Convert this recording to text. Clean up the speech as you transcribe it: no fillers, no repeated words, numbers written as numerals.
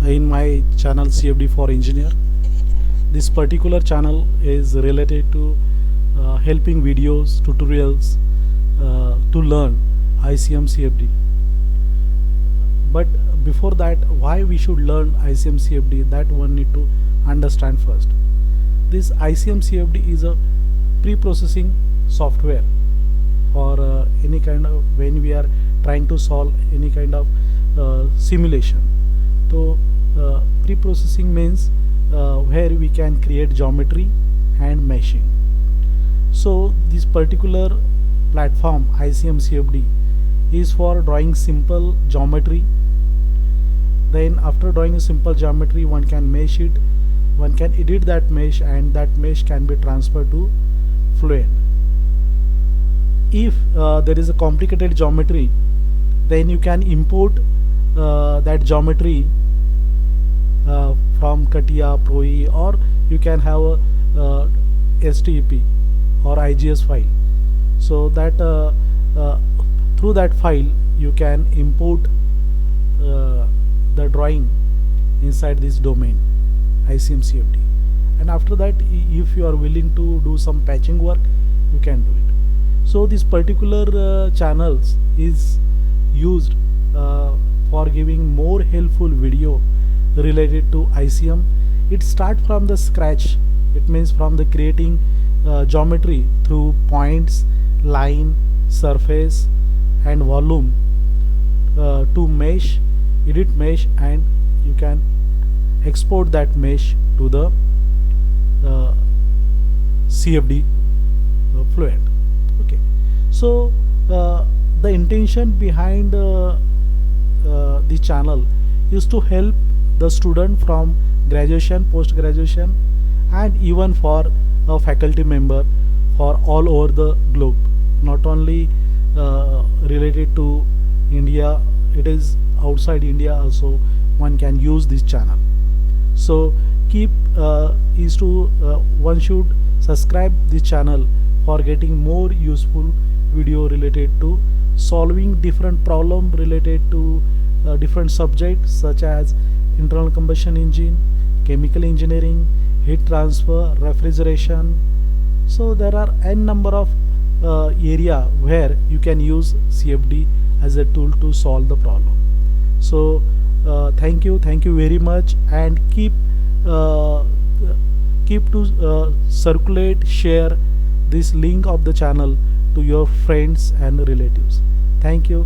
in my channel CFD for Engineer. This particular channel is related to helping videos, tutorials to learn ICEM CFD. But before that, why we should learn ICEM CFD, that one need to understand first. This ICEM CFD is a pre-processing software for any kind of, when we are trying to solve any kind of simulation. So pre-processing means where we can create geometry and meshing. So this particular platform ICEM CFD is for drawing simple geometry. Then after drawing a simple geometry, one can mesh it, one can edit that mesh, and that mesh can be transferred to Fluent. If there is a complicated geometry, then you can import that geometry from CATIA, ProE, or you can have a STEP or IGS file. So that through that file you can import the drawing inside this domain ICEM CFD, and after that, if you are willing to do some patching work, you can do it. So this particular channels is used for giving more helpful video related to ICEM. It starts from the scratch. It means from the creating geometry through points, line, surface and volume to mesh, edit mesh, and you can export that mesh to the CFD Fluent. Okay, so the intention behind the channel is to help the student from graduation, post graduation, and even for a faculty member for all over the globe, not only related to India, it is outside India also one can use this channel. So keep one should subscribe this channel for getting more useful video related to solving different problem related to different subjects such as internal combustion engine, chemical engineering, heat transfer, refrigeration. So there are n number of area where you can use CFD as a tool to solve the problem. So thank you very much, and keep to circulate, share this link of the channel to your friends and relatives. Thank you.